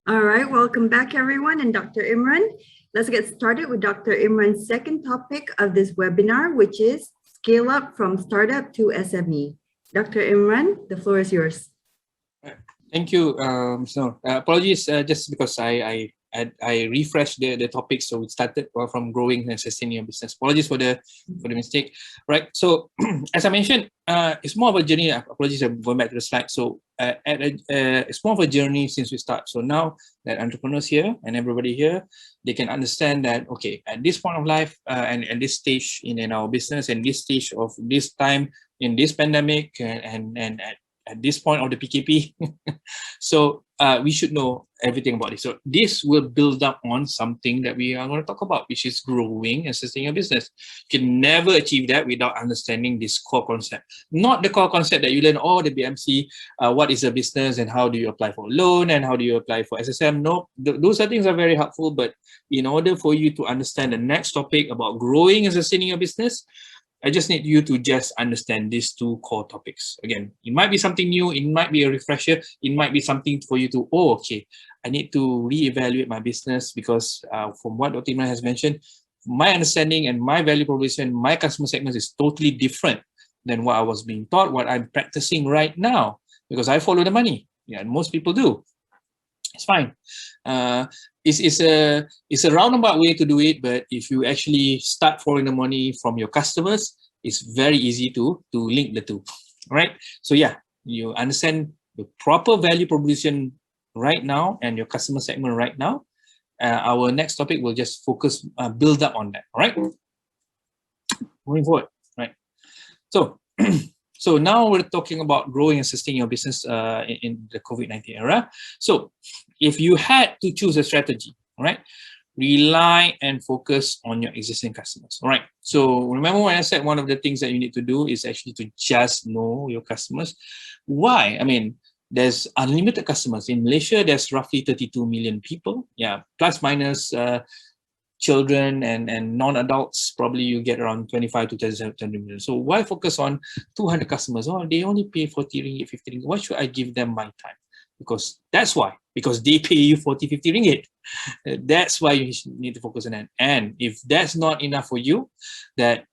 All right, welcome back everyone and Dr. Imran. Let's get started with Dr. Imran's second topic of this webinar, which is scale up from startup to SME. Dr. Imran, the floor is yours. Thank you. Apologies, just because I refreshed the topic, so we started from growing and sustaining your business. Apologies for the mistake. Right. So as I mentioned, it's more of a journey. Apologies, I'm going back to the slide. So it's more of a journey since we start. So now that entrepreneurs here and everybody here, they can understand that okay, at this point of life and at this stage in our business and this stage of this time in this pandemic and at this point of the PKP, so we should know everything about it. So this will build up on something that we are going to talk about, which is growing and sustaining a business. You can never achieve that without understanding this core concept. Not the core concept that you learn, the BMC, what is a business and how do you apply for a loan and how do you apply for SSM. No, those are things are very helpful, but in order for you to understand the next topic about growing and sustaining a business, I just need you to just understand these two core topics. Again, it might be something new, it might be a refresher, it might be something for you to, okay, I need to reevaluate my business because from what Dr. Imran has mentioned, my understanding and my value proposition, my customer segments is totally different than what I was being taught, what I'm practicing right now, because I follow the money. Yeah, and most people do. It's fine. It's a roundabout way to do it, but if you actually start following the money from your customers, it's very easy to link the two, right? So yeah, you understand the proper value proposition right now and your customer segment right now. Our next topic will just focus, build up on that, all right? Moving forward, right? So, so now we're talking about growing and sustaining your business in the COVID-19 era. So if you had to choose a strategy, all right, rely and focus on your existing customers, all right? So remember when I said one of the things that you need to do is actually to just know your customers. Why? I mean, there's unlimited customers. In Malaysia, there's roughly 32 million people, yeah, plus minus children and non-adults, probably you get around 25 to 37 million. So why focus on 200 customers? Oh, they only pay 40 ringgit, 50 ringgit. Why should I give them my time? Because that's why, because they pay you 40, 50 ringgit. That's why you need to focus on that. And if that's not enough for you, that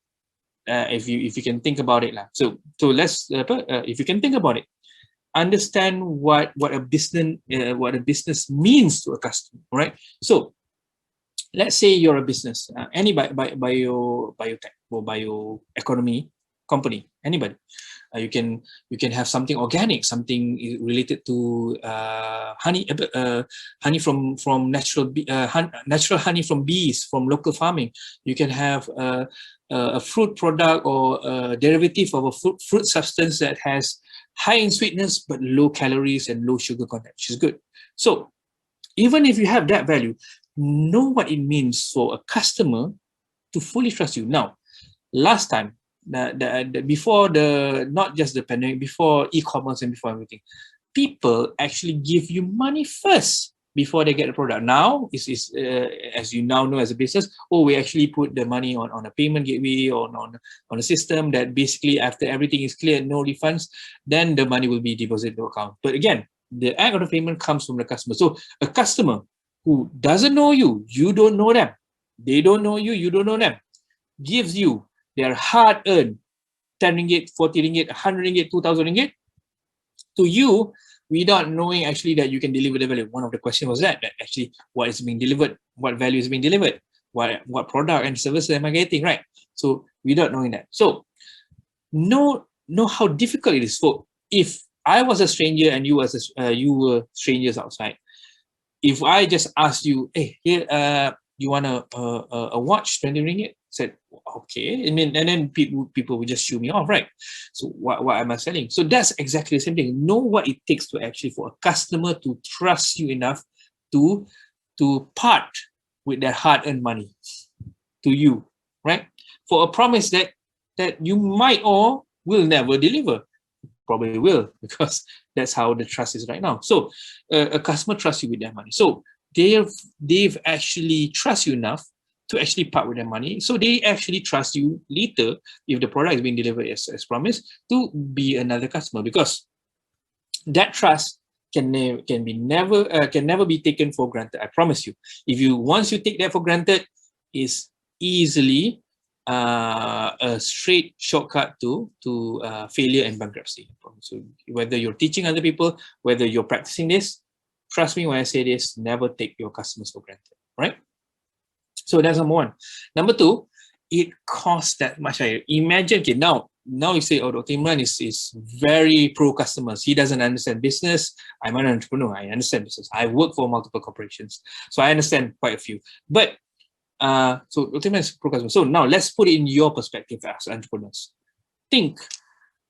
if you can think about it, so let's if you can think about it, understand what a business means to a customer, right? So let's say you're a business, any biotech or bioeconomy company, anybody. You can have something organic, something related to honey from natural honey from bees, from local farming. You can have a fruit product or a derivative of a fruit substance that has high in sweetness but low calories and low sugar content, which is good. So even if you have that value, know what it means for a customer to fully trust you. Now, last time, before not just the pandemic, before e-commerce and before everything, people actually give you money first before they get the product. Now, as you now know as a business, we actually put the money on a payment gateway or on a system that basically after everything is cleared, no refunds, then the money will be deposited to account. But again, the act of the payment comes from the customer. So a customer who doesn't know you, you don't know them, they don't know you, you don't know them, gives you their hard-earned 10 ringgit, 40 ringgit, 100 ringgit, 2,000 ringgit to you without knowing actually that you can deliver the value. One of the questions was that actually what is being delivered, what value is being delivered, what product and services am I getting, right? So without knowing that. So know how difficult it is. So if I was a stranger and you were strangers outside, if I just asked you, hey, here, you want a watch, 20 ringgit? Said, okay. I mean, and then people will just shoo me off, right? So what am I selling? So that's exactly the same thing. Know what it takes to actually for a customer to trust you enough to part with their hard-earned money to you, right? For a promise that you might or will never deliver. Probably will, because that's how the trust is right now. So a customer trusts you with their money. So they've actually trust you enough to actually part with their money. So they actually trust you later, if the product is being delivered as promised, to be another customer, because that trust can never be taken for granted. I promise you. Once you take that for granted, is easily a straight shortcut to failure and bankruptcy. So whether you're teaching other people, whether you're practicing this, trust me when I say this, never take your customers for granted, right? So that's number one. Number two, it costs that much. Imagine, okay, now you say, oh, Dr. Imran is very pro customers. He doesn't understand business. I'm an entrepreneur. I understand business. I work for multiple corporations. So I understand quite a few. But so Dr. Imran is pro customer. So now let's put it in your perspective as entrepreneurs. Think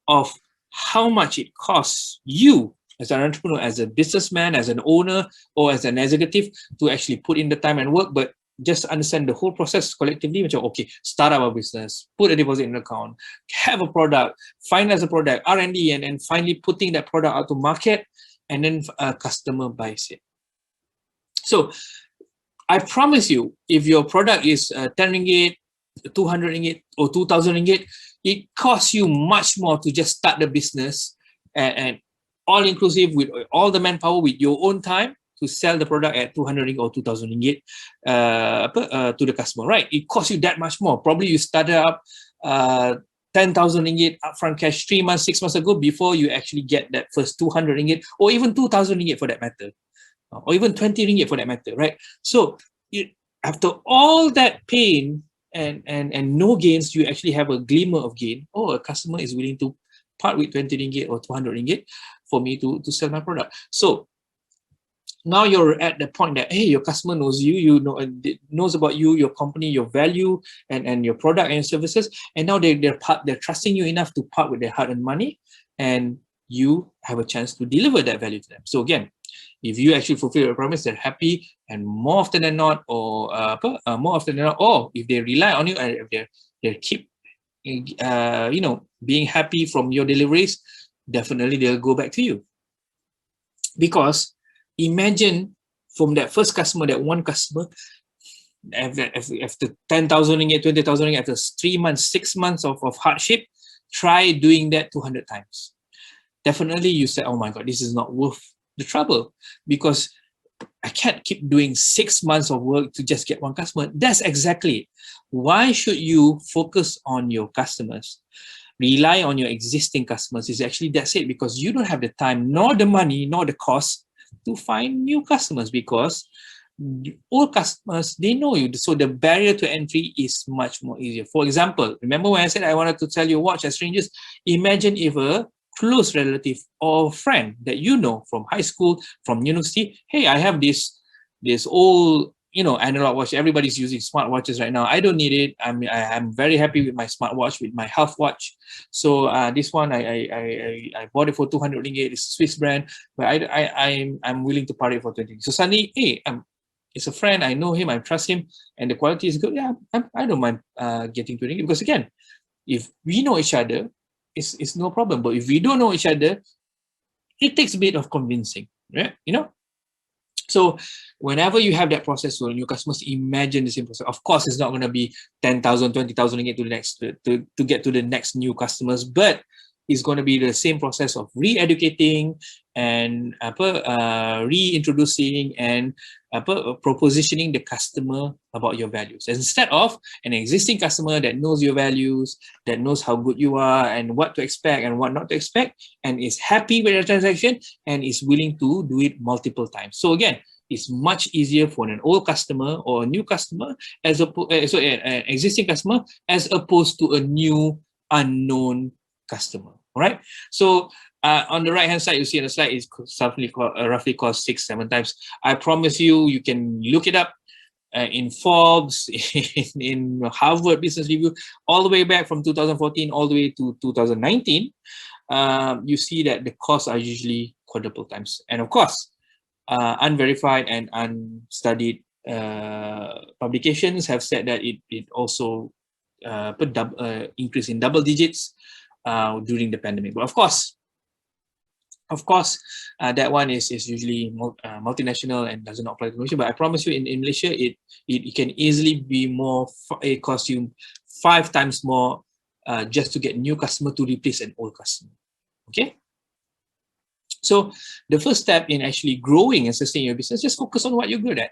of how much it costs you as an entrepreneur, as a businessman, as an owner, or as an executive to actually put in the time and work, but just understand the whole process collectively. Okay, start up a business, put a deposit in an account, have a product, finance a product, R&D, and then finally putting that product out to market, and then a customer buys it. So I promise you, if your product is 10 ringgit, 200 ringgit, or 2,000 ringgit, it costs you much more to just start the business and all inclusive with all the manpower, with your own time, to sell the product at 200 ringgit or 2,000 ringgit to the customer, right? It costs you that much more. Probably you started up 10,000 ringgit upfront cash 3 months, 6 months ago before you actually get that first 200 ringgit or even 2,000 ringgit for that matter, or even 20 ringgit for that matter, right? So after all that pain and no gains, you actually have a glimmer of gain. Oh, a customer is willing to part with 20 ringgit or 200 ringgit for me to sell my product. So now you're at the point that, hey, your customer knows you, knows about you, your company, your value, and your product and services, and now they're trusting you enough to part with their hard-earned money, and you have a chance to deliver that value to them. So again, if you actually fulfill your promise, they're happy, and more often than not, or if they rely on you and if they keep being happy from your deliveries, definitely they'll go back to you. Because imagine from that first customer, that one customer, after 10,000 ringgit, 20,000 ringgit, after 3 months, 6 months of hardship, try doing that 200 times. Definitely you say, oh my God, this is not worth the trouble, because I can't keep doing 6 months of work to just get one customer. That's exactly it. Why should you focus on your customers? Rely on your existing customers. Is actually that's it, because you don't have the time, nor the money, nor the cost to find new customers, because all customers, they know you. So the barrier to entry is much more easier. For example, remember when I said I wanted to sell you a watch as strangers? Imagine if a close relative or friend that you know from high school, from university, hey, I have this old analog watch. Everybody's using smartwatches right now. I don't need it. I'm very happy with my smartwatch, with my health watch. So this one I bought it for 200 ringgit. It's a Swiss brand, but I'm willing to part it for 20. So suddenly, hey, it's a friend. I know him. I trust him, and the quality is good. Yeah, I don't mind getting 20 ringgit, because again, if we know each other, it's no problem. But if we don't know each other, it takes a bit of convincing, right? So whenever you have that process with new customers, imagine the same process. Of course, it's not going to be 10,000, 20,000 ringgit to the next to get to the next new customers, but it's going to be the same process of re-educating and reintroducing and propositioning the customer about your values, instead of an existing customer that knows your values, that knows how good you are and what to expect and what not to expect, and is happy with the transaction and is willing to do it multiple times. So again, it's much easier for an old customer or a new customer an existing customer, as opposed to a new unknown customer. All right. So on the right hand side, you see on the slide, it's roughly cost 6-7 times. I promise you, you can look it up in Forbes, in Harvard Business Review, all the way back from 2014 all the way to 2019. You see that the costs are usually quadruple times. And of course, unverified and unstudied publications have said that it also increase in double digits during the pandemic. But of course, that one is usually multinational and does not apply to Malaysia. But I promise you, in Malaysia, it can easily be more. It costs you 5 times more just to get new customer to replace an old customer. Okay. So the first step in actually growing and sustaining your business, just focus on what you're good at.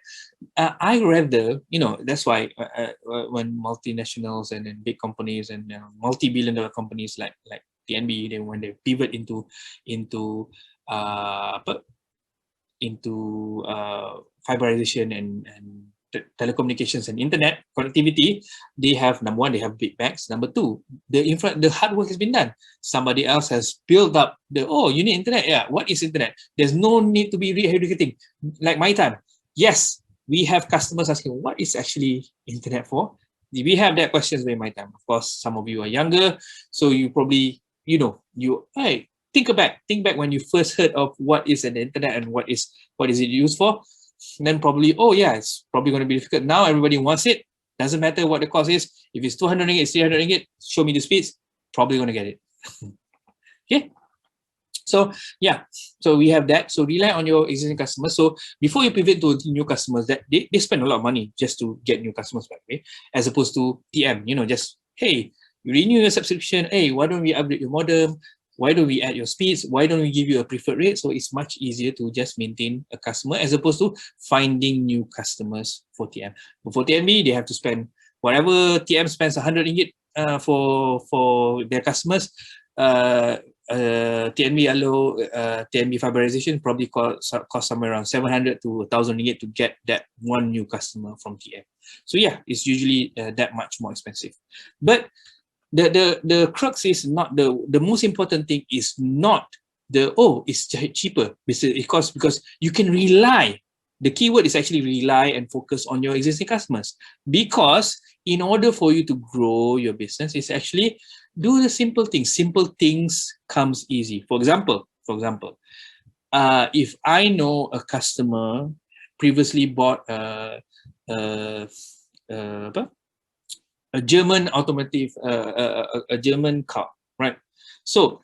I rather, that's why when multinationals and then big companies and multi-billion-dollar companies like TNB, when they pivot into fiberization and telecommunications and internet connectivity, they have, number one, they have big bags. Number two, the hard work has been done. Somebody else has built up you need internet. Yeah, what is internet? There's no need to be re-educating. Like my time, yes, we have customers asking, what is actually internet for? We have that questions during my time. Of course, some of you are younger, so you probably, hey, think back when you first heard of what is an internet and what is it used for. And then probably, it's probably going to be difficult. Now everybody wants it. Doesn't matter what the cost is. If it's 200 ringgit, 300 ringgit, show me the speeds, probably going to get it. Okay. So yeah, so we have that. So rely on your existing customers. So before you pivot to new customers, that they spend a lot of money just to get new customers back, okay? As opposed to TM, just, hey, you renew your subscription. Hey, why don't we upgrade your modem? Why don't we add your speeds? Why don't we give you a preferred rate? So it's much easier to just maintain a customer as opposed to finding new customers for TM. But for TNB, they have to spend whatever TM spends 100 ringgit for their customers. TNB TNB fiberization probably cost somewhere around 700 to 1,000 ringgit to get that one new customer from TM. So yeah, it's usually that much more expensive. But the crux is not the most important thing is not it's cheaper because you can rely. The keyword is actually rely and focus on your existing customers, because in order for you to grow your business, it's actually do the simple things. Simple things comes easy. For example, if I know a customer previously bought a German automotive, a German car, right? So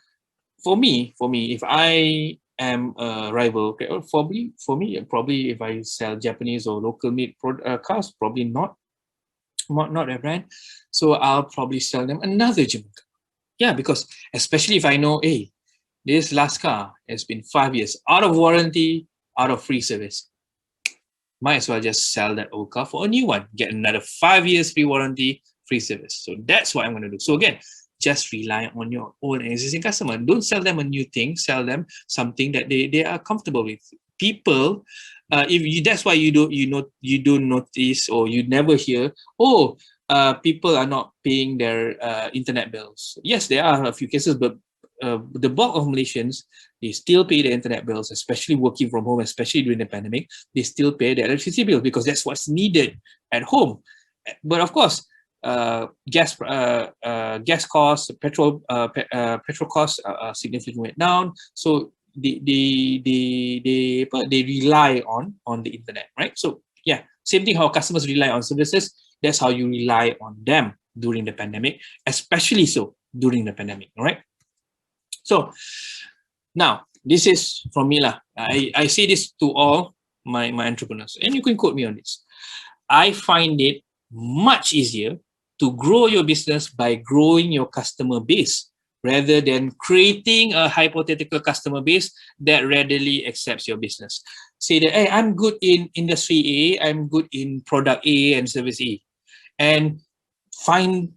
for me, if I am a rival, okay, or probably if I sell Japanese or local made cars, probably not a brand. So I'll probably sell them another German car. Yeah, because especially if I know, hey, this last car has been 5 years out of warranty, out of free service. Might as well just sell that old car for a new one, get another 5 years free warranty, free service. So that's what I'm going to do. So again, just rely on your own existing customer. Don't sell them a new thing. Sell them something that they are comfortable with. People, that's why you don't notice or you never hear, people are not paying their internet bills. Yes, there are a few cases, but the bulk of Malaysians, they still pay their internet bills, especially working from home, especially during the pandemic. They still pay their electricity bill because that's what's needed at home. But of course, gas costs, petrol costs are significantly down. So they rely on the internet, right? So yeah, same thing how customers rely on services. That's how you rely on them during the pandemic, especially so during the pandemic, all right? So now this is from me lah. I say this to all my entrepreneurs, and you can quote me on this. I find it much easier to grow your business by growing your customer base rather than creating a hypothetical customer base that readily accepts your business. Say that, hey, I'm good in industry A, I'm good in product A and service A, and find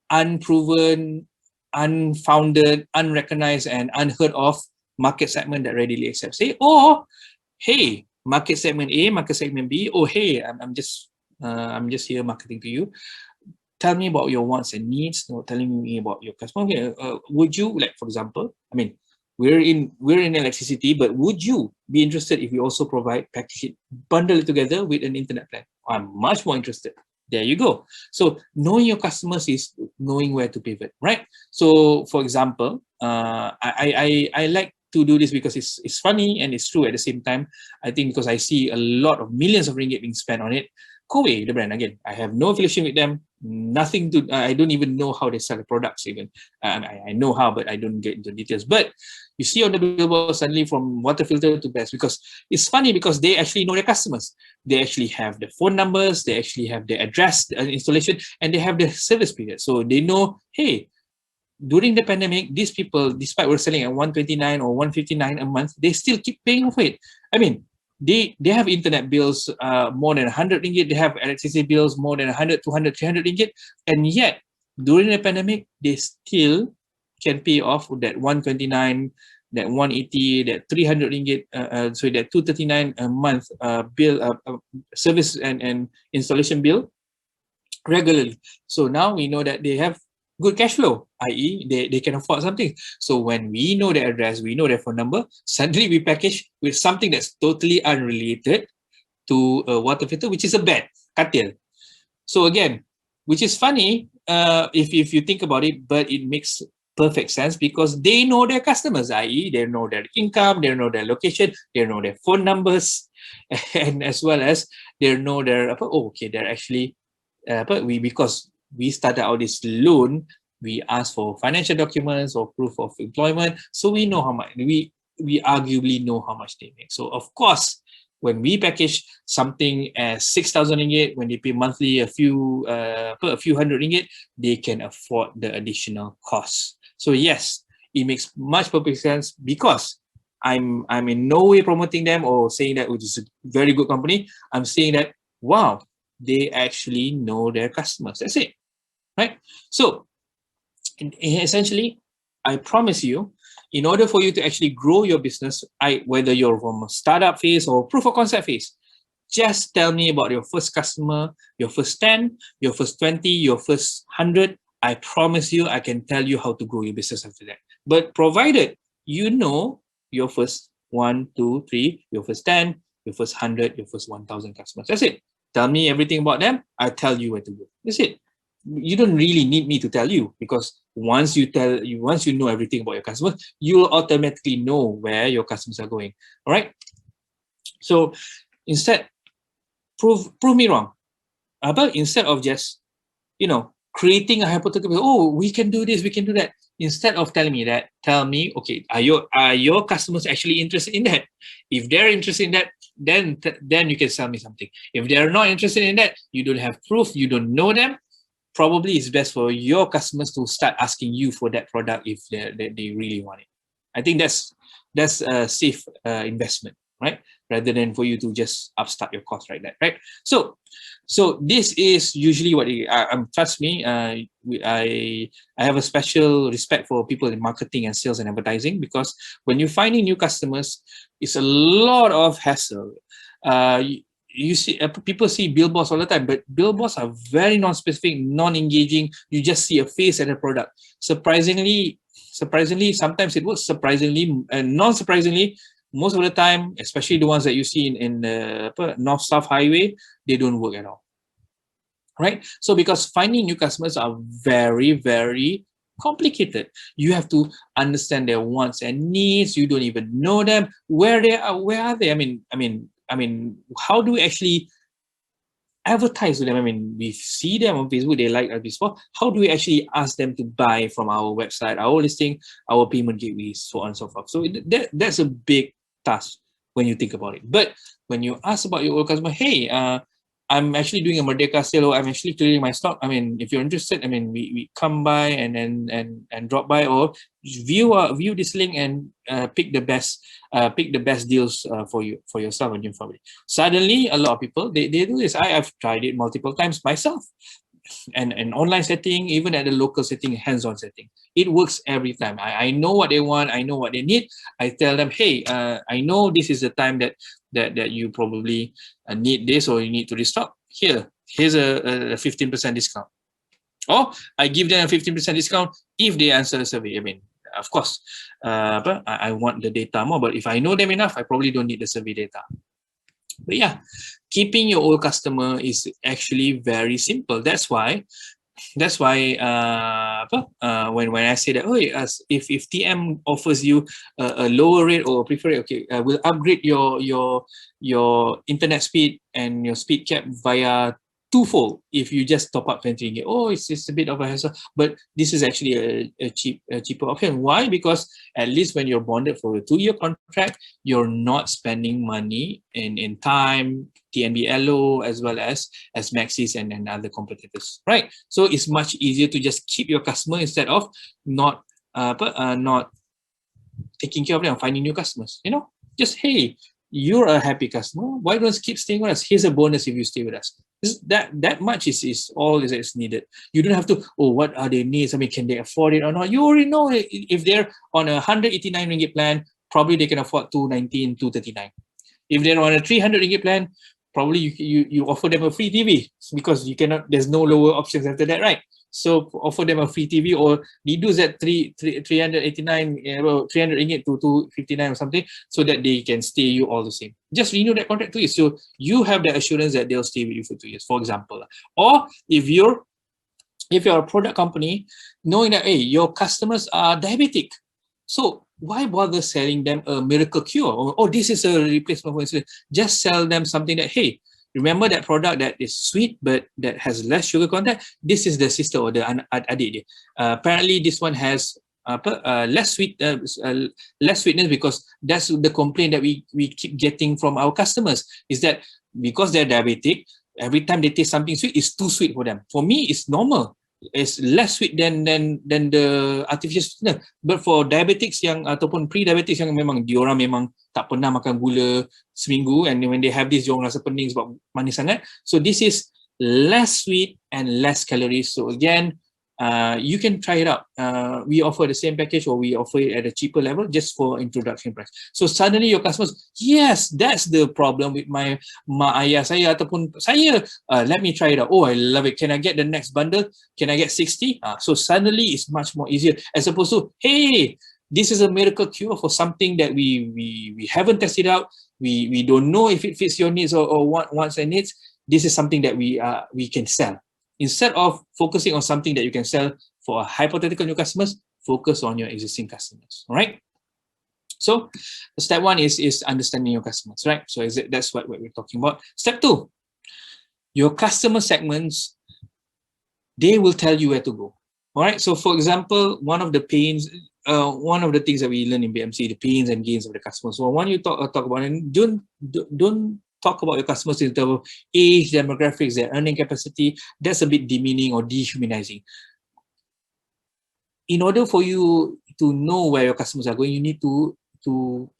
unproven, unfounded, unrecognized, and unheard of market segment that readily accepts it. Or, hey, market segment A, market segment B. Oh, hey, I'm just here marketing to you. Tell me about your wants and needs. No, telling me about your customer. Okay, would you, like, for example, I mean, we're in electricity, but would you be interested if we also provide package it, bundle it together with an internet plan? I'm much more interested. There you go. So knowing your customers is knowing where to pivot, right? So for example, I like to do this because it's funny and it's true at the same time. I think because I see a lot of millions of ringgit being spent on it. Koei, the brand, again, I have no affiliation with them, nothing to, I don't even know how they sell the products even. I know how, but I don't get into details. But you see on the billboard suddenly from water filter to best, because it's funny because they actually know their customers. They actually have the phone numbers, they actually have the address, the installation, and they have the service period. So they know, hey, during the pandemic, these people, despite we're selling at 129 or 159 a month, they still keep paying for it. I mean, they have internet bills more than 100 ringgit. They have electricity bills more than 100, 200, 300 ringgit. And yet, during the pandemic, they still can pay off that 129, that 180, that 300 ringgit, sorry, that 239 a month bill, service and installation bill regularly. So now we know that they have good cash flow, i.e. they can afford something. So when we know their address, we know their phone number, suddenly we package with something that's totally unrelated to a water filter, which is a bed, katil. So again, which is funny if you think about it, but it makes perfect sense because they know their customers, i.e. they know their income, they know their location, they know their phone numbers, and as well as they know their, they're actually, because we started out this loan, we ask for financial documents or proof of employment, so we know how much, we arguably know how much they make. So of course, when we package something as 6,000 ringgit, when they pay monthly a few hundred ringgit, they can afford the additional costs. So yes, it makes much perfect sense because I'm in no way promoting them or saying that it is a very good company. I'm saying that, wow, they actually know their customers. That's it, right? So essentially, I promise you, in order for you to actually grow your business, whether you're from a startup phase or proof of concept phase, just tell me about your first customer, your first 10, your first 20, your first 100. I promise you, I can tell you how to grow your business after that. But provided you know your first 1, 2, 3, your first 10, your first 100, your first 1,000 customers. That's it. Tell me everything about them. I'll tell you where to go. That's it. You don't really need me to tell you because once you know everything about your customers, you'll automatically know where your customers are going. All right. So instead, prove me wrong. But instead of just, creating a hypothetical, we can do this, we can do that. Instead of telling me that, tell me, okay, are your customers actually interested in that? If they're interested in that, then you can sell me something. If they're not interested in that, you don't have proof, you don't know them, probably it's best for your customers to start asking you for that product if they really want it. I think that's a safe investment, right? Rather than for you to just upstart your cost like that, right? So this is usually what trust me, I have a special respect for people in marketing and sales and advertising because when you're finding new customers, it's a lot of hassle. You see, people see billboards all the time, but billboards are very non-specific, non-engaging. You just see a face and a product. Surprisingly, sometimes it works. Surprisingly, and non-surprisingly, most of the time, especially the ones that you see in the North-South Highway, they don't work at all. Right? So because finding new customers are very, very complicated. You have to understand their wants and needs. You don't even know them. Where are they? I mean, how do we actually advertise to them? I mean, we see them on Facebook, they like us before. How do we actually ask them to buy from our website, our listing, our payment gateways, so on and so forth? So that's a big task when you think about it. But when you ask about your old customer, hey, I'm actually doing a Merdeka sale, or I'm actually clearing my stock. I mean, if you're interested, I mean, we come by and drop by, or view this link and pick the best deals for yourself and your family. Suddenly, a lot of people they do this. I've tried it multiple times myself, and an online setting, even at the local setting, hands-on setting, it works every time. I know what they want, I know what they need. I tell them, hey, I know this is the time that you probably need this or you need to restock. Here's a 15% discount. Or I give them a 15% discount if they answer the survey. I mean, of course, but I want the data more. But if I know them enough, I probably don't need the survey data. But yeah, keeping your old customer is actually very simple. That's why when I say that, if TM offers you a lower rate or preferred rate, okay, we'll upgrade your internet speed and your speed cap via twofold if you just top up 20 ringgit. Oh, it's just a bit of a hassle, but this is actually a cheaper option. Why? Because at least when you're bonded for a 2-year contract, you're not spending money in time, TNB LO, as well as Maxis and other competitors, right? So it's much easier to just keep your customer instead of not taking care of them, finding new customers. You know, just, hey, you're a happy customer, why don't you keep staying with us? Here's a bonus if you stay with us. That much is all that's needed. You don't have to, oh, what are their needs? I mean, can they afford it or not? You already know it. If they're on a 189 ringgit plan, probably they can afford 219, 239. If they're on a 300 ringgit plan, probably you offer them a free TV, because you cannot, there's no lower options after that, right? So offer them a free TV, or reduce that 389, 300 ringgit to 259 or something, so that they can stay you all the same. Just renew that contract 2 years, so you have the assurance that they'll stay with you for 2 years, for example. Or if you're a product company, knowing that, hey, your customers are diabetic, so why bother selling them a miracle cure? Or, oh, this is a replacement for insulin. Just sell them something that, hey, remember that product that is sweet but that has less sugar content? This is the sister or the adik. Apparently, this one has less sweetness, because that's the complaint that we keep getting from our customers, is that because they're diabetic, every time they taste something sweet, it's too sweet for them. For me, it's normal. It's less sweet than the artificial sweetener. But for diabetics yang ataupun pre-diabetics yang memang diorang memang tak pernah makan gula seminggu, and when they have this, diorang rasa pening sebab manis sangat. So this is less sweet and less calories. So again, you can try it out. We offer the same package, or we offer it at a cheaper level just for introduction price. So suddenly your customers, yes, that's the problem with my ayah saya ataupun saya. Let me try it out. Oh, I love it. Can I get the next bundle? Can I get 60? So suddenly it's much more easier, as opposed to, hey, this is a miracle cure for something that we haven't tested out. We don't know if it fits your needs or wants and needs. This is something that we can sell. Instead of focusing on something that you can sell for hypothetical new customers, focus on your existing customers, all right? So step 1 is understanding your customers, right? So that's what we're talking about. Step 2, your customer segments, they will tell you where to go, all right? So for example, one of the things that we learn in BMC, the pains and gains of the customers. So when you talk about it, don't talk about your customers in terms of age, demographics, their earning capacity. That's a bit demeaning or dehumanizing. In order for you to know where your customers are going, you need to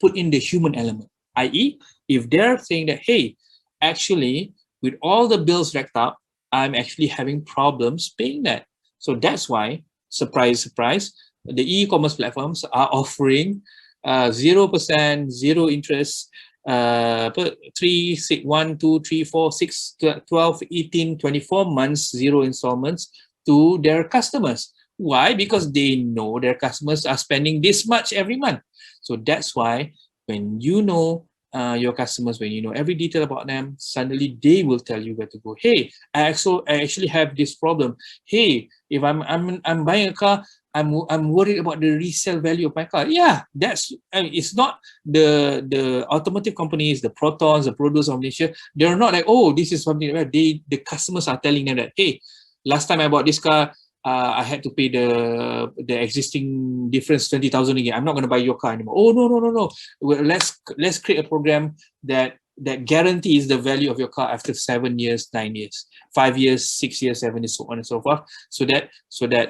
put in the human element, i.e., if they're saying that, hey, actually, with all the bills racked up, I'm actually having problems paying that. So that's why, surprise, surprise, the e-commerce platforms are offering 0%, zero interest, 3, 6, 1, 2, 3, 4, 6, 12, 18, 24 months, 0 installments to their customers. Why? Because they know their customers are spending this much every month. So that's why when you know your customers, when you know every detail about them, suddenly they will tell you where to go. Hey, I actually have this problem. Hey, if I'm buying a car, I'm worried about the resale value of my car. Yeah, it's not the automotive companies, the Protons, the Produce of Malaysia. They're not like, oh, this is something where the customers are telling them that, hey, last time I bought this car, I had to pay the existing difference 20,000 again. I'm not going to buy your car anymore. Oh, no. Well, let's create a program that guarantees the value of your car after 7 years, 9 years, 5 years, 6 years, 7 years, so on and so forth, so that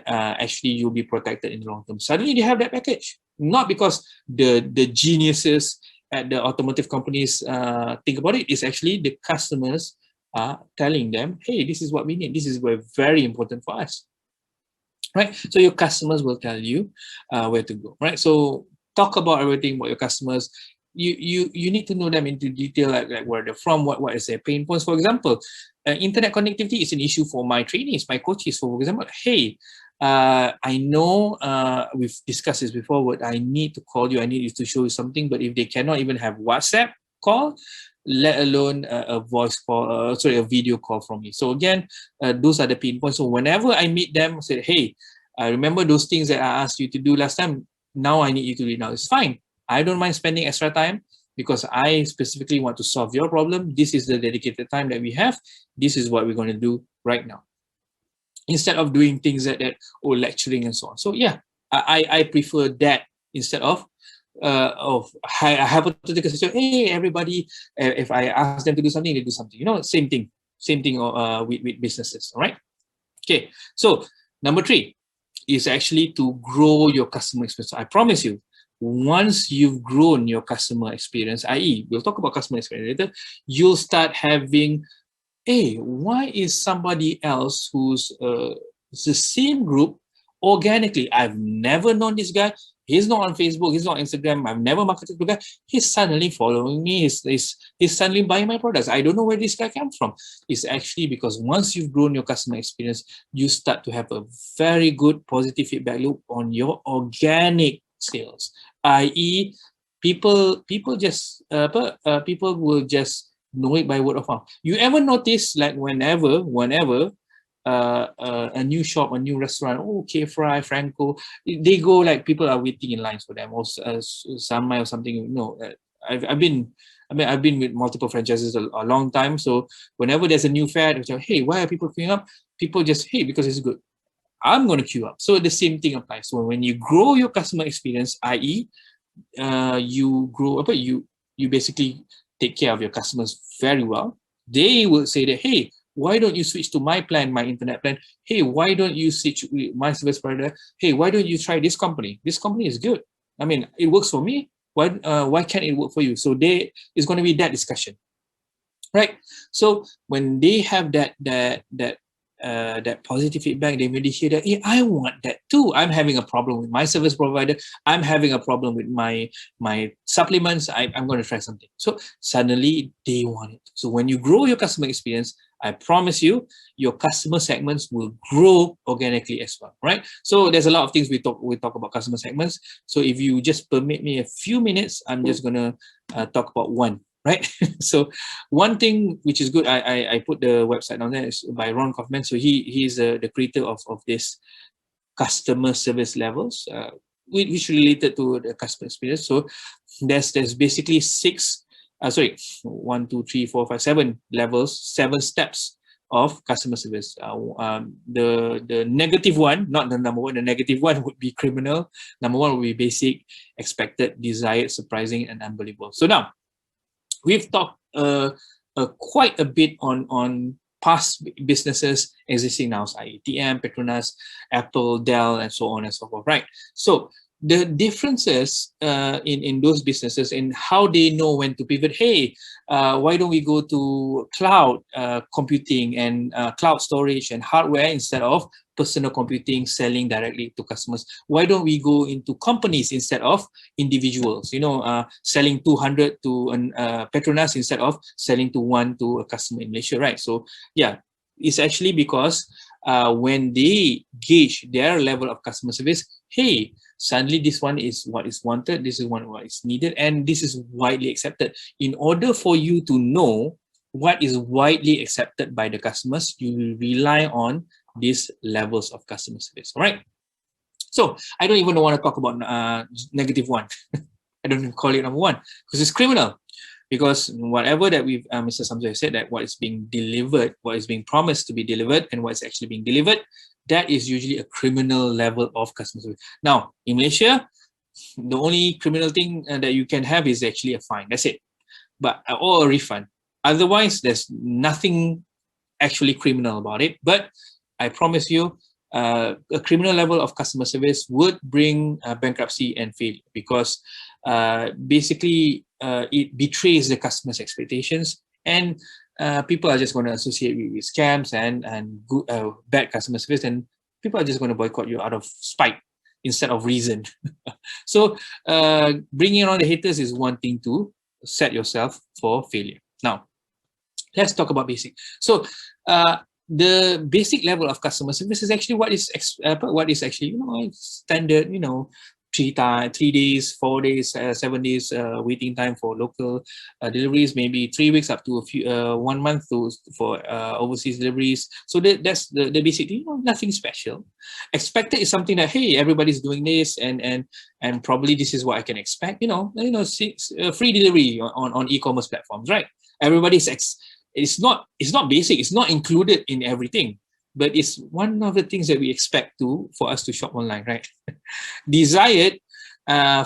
actually you'll be protected in the long term. Suddenly they have that package, not because the geniuses at the automotive companies think about it. It's actually the customers are telling them, hey, this is what we need. This is very important for us. Right, so your customers will tell you where to go. Right, so talk about everything about your customers. You need to know them into detail, like where they're from, what is their pain points. For example, internet connectivity is an issue for my trainees, my coaches. For example, hey, I know we've discussed this before, but I need to call you. I need to show you something. But if they cannot even have WhatsApp call, let alone a voice call, a video call from me. So again, those are the pain points. So whenever I meet them, I say, hey, I remember those things that I asked you to do last time. Now I need you to do it now. It's fine. I don't mind spending extra time, because I specifically want to solve your problem. This is the dedicated time that we have. This is what we're going to do right now. Instead of doing things or lecturing and so on. So yeah, I prefer that instead of a hypothetical situation. Hey, everybody, if I ask them to do something, they do something. You know, same thing with businesses. All right. Okay. So number 3 is actually to grow your customer experience. So I promise you, once you've grown your customer experience, i.e., we'll talk about customer experience later, you'll start having, hey, why is somebody else who's the same group organically? I've never known this guy. He's not on Facebook. He's not on Instagram. I've never marketed to the guy. He's suddenly following me. He's suddenly buying my products. I don't know where this guy came from. It's actually because once you've grown your customer experience, you start to have a very good positive feedback loop on your organic sales, i.e., people will just know it by word of mouth. You ever notice, like, whenever a new shop, a new restaurant, K-Fry, Franco, they go, like, people are waiting in lines for them, or Samai or something. You know, I've been with multiple franchises a long time. So whenever there's a new fad, it's like, hey, why are people queuing up? People just, hey, because it's good, I'm going to queue up. So the same thing applies. So when you grow your customer experience, i.e., you grow, you basically take care of your customers very well. They will say that, hey, why don't you switch to my plan, my internet plan? Hey, why don't you switch my service provider? Hey, why don't you try this company? This company is good. I mean, it works for me. Why can't it work for you? So it's going to be that discussion, right? So when they have that positive feedback, they immediately hear that, hey, I want that too. I'm having a problem with my service provider. I'm having a problem with my supplements. I'm going to try something. So suddenly they want it. So when you grow your customer experience, I promise you, your customer segments will grow organically as well, right? So there's a lot of things we talk about customer segments. So if you just permit me a few minutes, I'm just going to talk about one. Right. So one thing which is good, I put the website on there, is by Ron Kaufman. So he's the creator of this customer service levels, which related to the customer experience. So there's basically 7 levels, 7 steps of customer service. The negative one, not the number one, the negative one would be criminal. Number 1 would be basic, expected, desired, surprising, and unbelievable. So now, we've talked quite a bit on past businesses existing now, i.e. TM, Petronas, Apple, Dell, and so on and so forth, right? So the differences in those businesses and how they know when to pivot. Hey, why don't we go to cloud computing and cloud storage and hardware instead of personal computing, selling directly to customers? Why don't we go into companies instead of individuals? You know, selling 200 to Petronas instead of selling to 1 to a customer in Malaysia, right? So yeah, it's actually because when they gauge their level of customer service, hey, suddenly this one is what is wanted, this is what is needed, and this is widely accepted. In order for you to know what is widely accepted by the customers, you will rely on these levels of customer service. All right. So I don't even want to talk about negative 1. I don't even call it number 1 because it's criminal. Because whatever that we've, Mr. Samsul said, that what is being delivered, what is being promised to be delivered, and what is actually being delivered, that is usually a criminal level of customer service. Now, in Malaysia, the only criminal thing that you can have is actually a fine. That's it. But or a refund. Otherwise, there's nothing actually criminal about it. But I promise you, a criminal level of customer service would bring bankruptcy and failure, because basically it betrays the customer's expectations, and people are just going to associate with scams and good, bad customer service, and people are just going to boycott you out of spite instead of reason. So bringing on the haters is one thing to set yourself for failure. Now, let's talk about basic. So the basic level of customer service is actually what is actually, you know, standard, you know, 3 days, 4 days, 7 days waiting time for local deliveries, maybe 3 weeks up to 1 month for overseas deliveries. So that's the basic thing. Nothing special. Expected is something that, hey, everybody's doing this, and probably this is what I can expect. Free delivery on e-commerce platforms, right? Everybody's it's not basic. It's not included in everything, but it's one of the things that we expect for us to shop online, right? Desired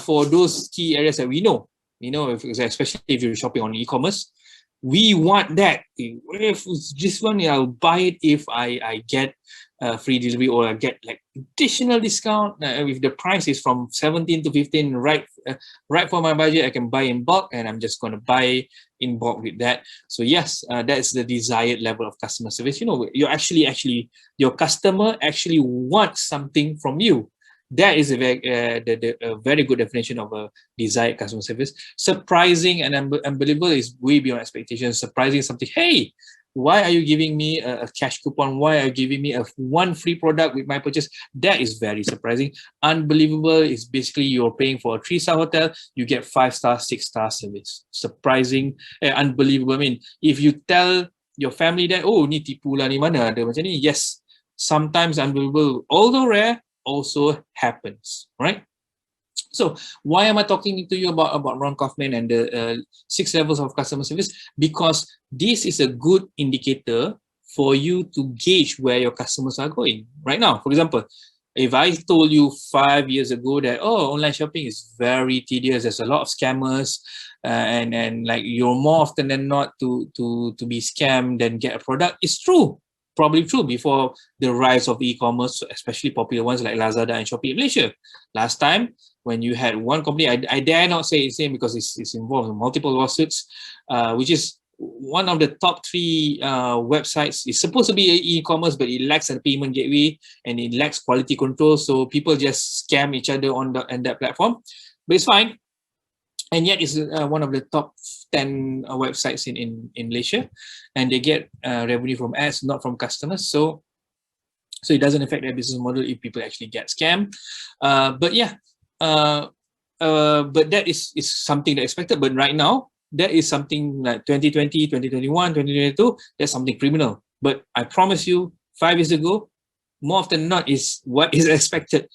for those key areas that we know, especially if you're shopping on e-commerce, we want that. If this one, I'll buy it if I get free delivery, or I get like additional discount. If the price is from 17 to 15, right for my budget, I can buy in bulk, and I'm just going to buy in bulk with that. So yes, that's the desired level of customer service. You're actually your customer actually wants something from you. That is a very good definition of a desired customer service. Surprising and unbelievable is way beyond expectations. Surprising something, hey, why are you giving me a cash coupon? Why are you giving me one free product with my purchase? That is very surprising. Unbelievable is basically you're paying for a 3-star hotel, you get 5-star, 6-star service. Surprising, unbelievable. I mean, if you tell your family that, oh, ni tipu lah, ni mana ada macam ni, yes, sometimes unbelievable, although rare, also happens, right? So why am I talking to you about Ron Kaufman and the 6 levels of customer service? Because this is a good indicator for you to gauge where your customers are going right now. For example, if I told you 5 years ago that, oh, online shopping is very tedious, there's a lot of scammers, and like you're more often than not to be scammed than get a product, it's true. Probably true before the rise of e-commerce, especially popular ones like Lazada and Shopee in Malaysia. Last time, when you had one company, I dare not say it's same because it's involved in multiple lawsuits, which is one of the top 3 websites. It's supposed to be e-commerce, but it lacks a payment gateway and it lacks quality control. So people just scam each other on that platform, but it's fine. And yet it's one of the top 10 websites in Malaysia, and they get revenue from ads, not from customers. So it doesn't affect their business model if people actually get scammed. But yeah, but that is something that expected. But right now, that is something like 2020, 2021, 2022, that's something criminal. But I promise you, 5 years ago, more often than not is what is expected.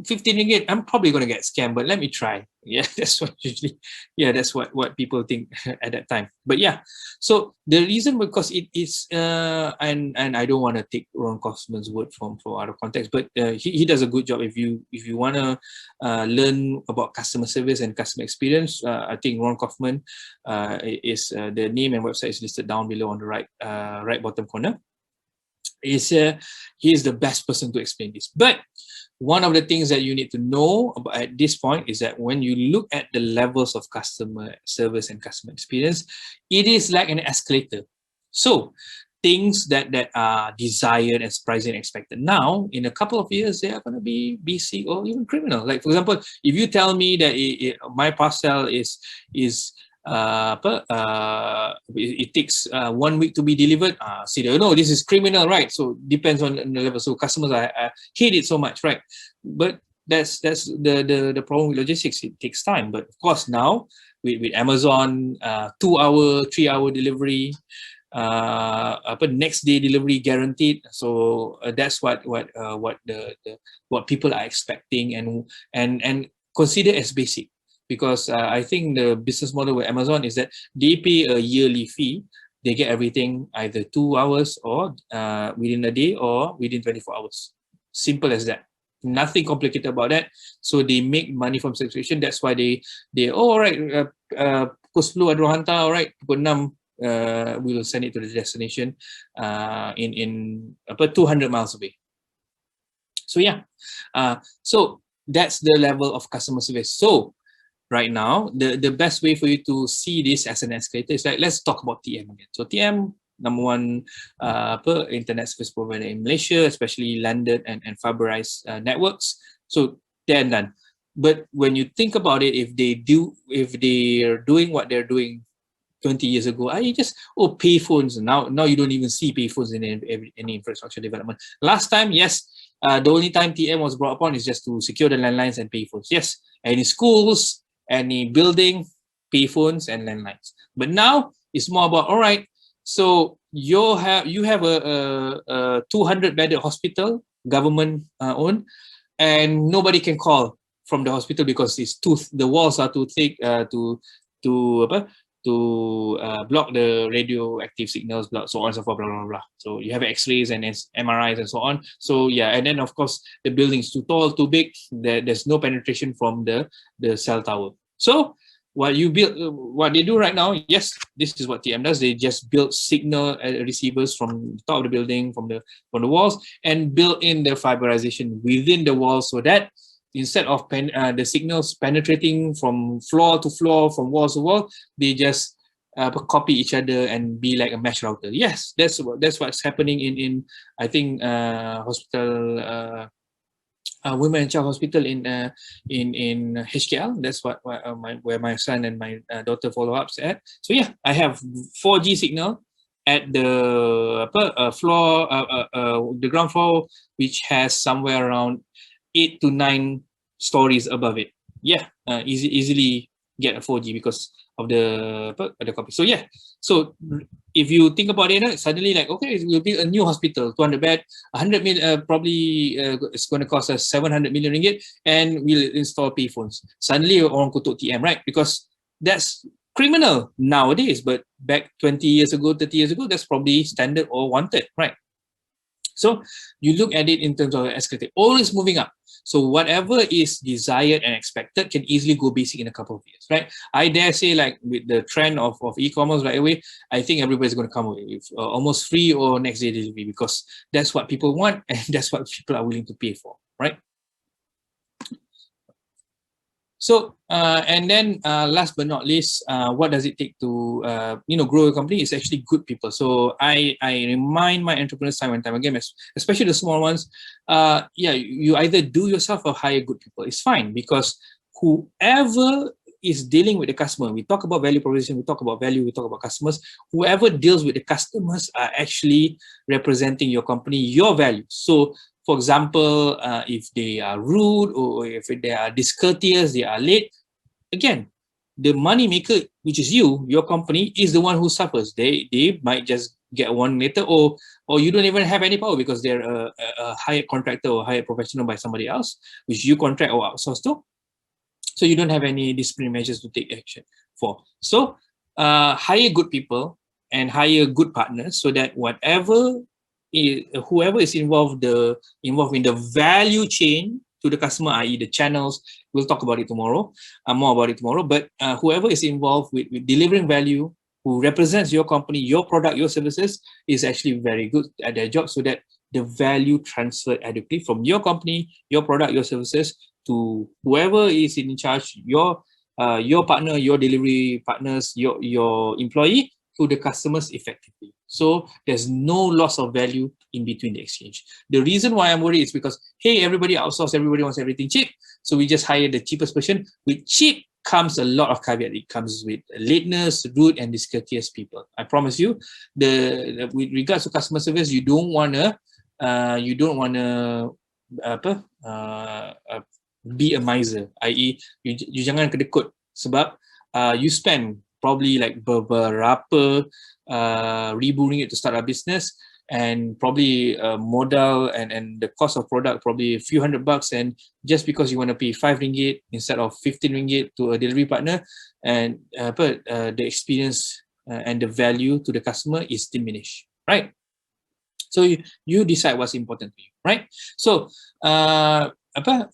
15 ringgit, I'm probably going to get scammed, but let me try. Yeah, that's what usually, that's what people think at that time. But yeah, so the reason, because it is, and I don't want to take Ron Kaufman's word from out of context, but he does a good job. If you want to learn about customer service and customer experience, I think Ron Kaufman is the name and website is listed down below on the right bottom corner. He is the best person to explain this. But one of the things that you need to know about at this point is that when you look at the levels of customer service and customer experience, it is like an escalator. So things that are desired and surprising and expected now, in a couple of years, they are going to be basic or even criminal. Like, for example, if you tell me that my parcel is it takes 1 week to be delivered, no, this is criminal, right? So depends on the level. So customers hate it so much, right? But that's the problem with logistics. It takes time. But of course now with Amazon, 2-hour, 3-hour delivery, next day delivery guaranteed. So that's what people are expecting and consider as basic. Because I think the business model with Amazon is that they pay a yearly fee. They get everything either 2 hours or within a day or within 24 hours. Simple as that. Nothing complicated about that. So they make money from subscription. That's why they all right, pukul 10 ada orang hantar, all right, pukul 6 we'll send it to the destination in 200 miles away. So yeah, so that's the level of customer service. So right now, the best way for you to see this as an escalator is like, let's talk about TM again. So TM, number 1 internet service provider in Malaysia, especially landed and fiberized networks. So they're done. But when you think about it, if they are doing what they're doing 20 years ago, you just payphones. Now you don't even see payphones in any infrastructure development. Last time, yes, the only time TM was brought upon is just to secure the landlines and payphones. Yes, any schools, any building, payphones and landlines. But now it's more about, all right, so you have a 200 bedded hospital, government owned, and nobody can call from the hospital because the walls are too thick to block the radioactive signals, so on and so forth, blah, blah, blah. So you have X-rays and MRIs and so on. So yeah, and then of course the building is too tall, too big. There's no penetration from the cell tower. So what they do right now, yes, this is what TM does. They just build signal receivers from the top of the building, from the walls, and build in the fiberization within the walls so that instead of the signals penetrating from floor to floor, from wall to wall, they just copy each other and be like a mesh router. Yes, that's what's happening in I think hospital. Women and Child Hospital in HKL. That's where my son and my daughter follow ups at. So yeah, I have 4G signal at the floor, the ground floor, which has somewhere around 8 to 9 stories above it. Yeah, easily get a 4G because of the copy. So yeah, so if you think about it, suddenly like, okay, we'll build a new hospital, 200 bed, 100 million, probably it's going to cost us 700 million ringgit, and we'll install payphones. Suddenly orang kutuk TM, right? Because that's criminal nowadays, but back 20 years ago, 30 years ago, that's probably standard or wanted, right? So you look at it in terms of escalating, always moving up. So whatever is desired and expected can easily go basic in a couple of years, right? I dare say, like with the trend of e-commerce right away, I think everybody's going to come away with almost free or next day delivery, because that's what people want and that's what people are willing to pay for, right? So, and then last but not least, what does it take to, grow a company? It's actually good people. So I remind my entrepreneurs time and time again, especially the small ones, you either do yourself or hire good people. It's fine, because whoever is dealing with the customer, we talk about value proposition, we talk about value, we talk about customers, whoever deals with the customers are actually representing your company, your values. So for example, if they are rude or if they are discourteous, they are late, again, the money maker, which is you, your company, is the one who suffers. They might just get one later, or you don't even have any power because they're a hired contractor or hired professional by somebody else, which you contract or outsource to. So you don't have any disciplinary measures to take action for. So hire good people and hire good partners so that whoever is involved in the value chain to the customer, i.e. the channels, we'll talk about it tomorrow, more about it tomorrow, but whoever is involved with delivering value, who represents your company, your product, your services, is actually very good at their job, so that the value transferred adequately from your company, your product, your services, to whoever is in charge, your partner, your delivery partners, your employee, to the customers effectively. So there's no loss of value in between the exchange. The reason why I'm worried is because, hey, everybody outsources, everybody wants everything cheap. So we just hire the cheapest person. With cheap comes a lot of caveat. It comes with lateness, rude, and discourteous people. I promise you, with regards to customer service, you don't wanna be a miser, i.e. you jangan kedekut, sebab you spend probably like beberapa ribu ringgit to start a business, and probably modal and the cost of product probably a few $100, and just because you want to pay 5 ringgit instead of 15 ringgit to a delivery partner, and the experience and the value to the customer is diminished, right? So you decide what's important to you, right? So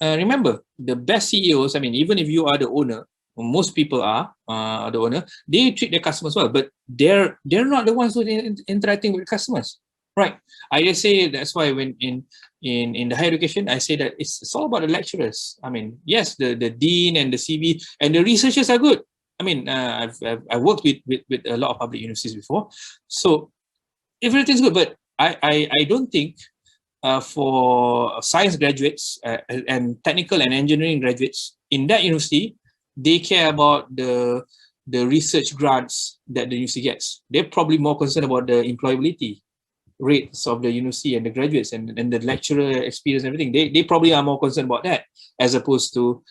remember, the best CEOs, I mean, even if you are the owner, most people are the owner, they treat their customers well, but they're not the ones who are interacting with customers, right? I just say that's why when in the higher education, I say that it's all about the lecturers. I mean, yes, the dean and the CV and the researchers are good. I mean, I've worked with a lot of public universities before, so everything's good, but I don't think for science graduates and technical and engineering graduates in that university, they care about the research grants that the university gets. They're probably more concerned about the employability, rates of the university and the graduates and the lecturer experience and everything, they probably are more concerned about that as opposed to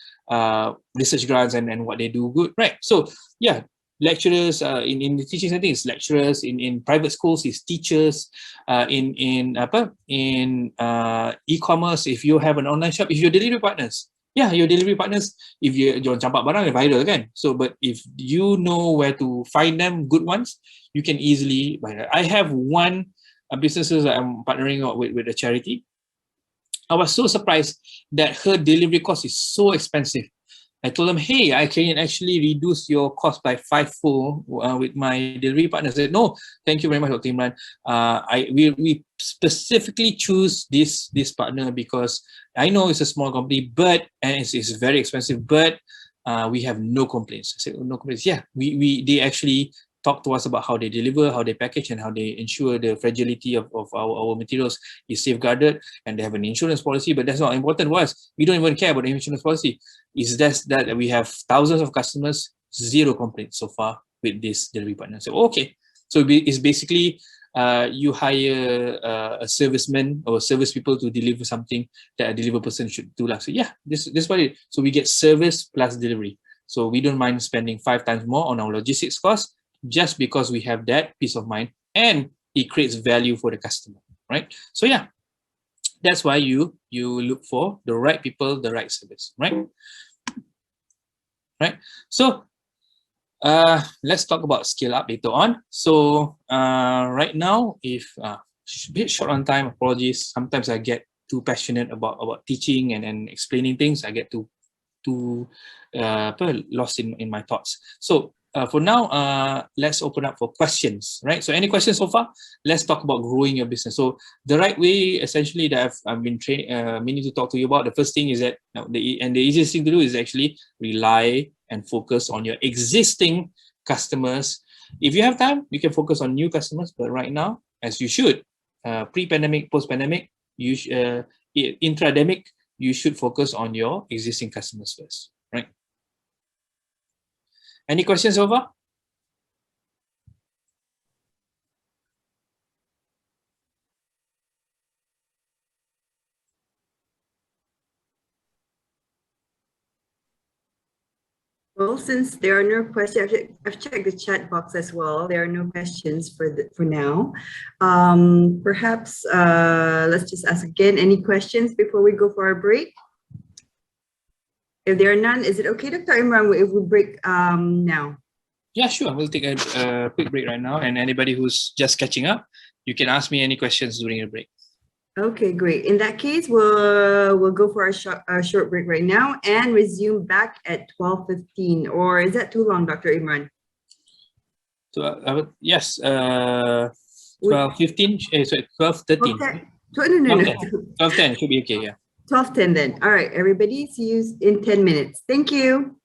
research grants and what they do good, right? So yeah, lecturers in the teaching setting is lecturers, in private schools is teachers, in e-commerce, if you have an online shop, if you're delivery partners, yeah, your delivery partners, if you're campak barang, viral kan. So but if you know where to find them, good ones, you can easily buy that. I have one businesses that I'm partnering with a charity. I was so surprised that her delivery cost is so expensive. I told them, hey, I can actually reduce your cost by 5-fold with my delivery partner. I said, no, thank you very much, Dr. Imran. We specifically choose this partner because I know it's a small company, but and it's very expensive, but we have no complaints. I said, oh, no complaints. Yeah, they actually talk to us about how they deliver, how they package, and how they ensure the fragility of our materials is safeguarded, and they have an insurance policy. But that's not important to us. We don't even care about the insurance policy. It's just that we have thousands of customers, zero complaints so far with this delivery partner. So okay, so it's basically you hire a serviceman or service people to deliver something that a deliver person should do. So yeah, this what it. So we get service plus delivery. So we don't mind spending 5 times more on our logistics cost, just because we have that peace of mind and it creates value for the customer, right? So yeah, that's why you look for the right people, the right service, right? Right. So let's talk about scale up later on. So right now, if a bit short on time, apologies. Sometimes I get too passionate about teaching and explaining things. I get too lost in my thoughts. So for now, let's open up for questions, right? So any questions so far? Let's talk about growing your business. So the right way, essentially, that I've been meaning to talk to you about, the first thing is that, the easiest thing to do is actually rely and focus on your existing customers. If you have time, you can focus on new customers, but right now, as you should, pre-pandemic, post-pandemic, intra-demic, you should focus on your existing customers first, right? Any questions so far? Well, since there are no questions, I've checked the chat box as well. There are no questions for now. Perhaps let's just ask again, any questions before we go for our break? If there are none, is it okay, Dr. Imran, if we break now? Yeah, sure. We'll take a quick break right now. And anybody who's just catching up, you can ask me any questions during the break. Okay, great. In that case, we'll go for a short break right now and resume back at 12:15. Or is that too long, Dr. Imran? So yes, 12:15. Sorry, 12:13. Okay. No. 12:10 should be okay. Yeah. 12:10 then. All right, everybody. See you in 10 minutes. Thank you.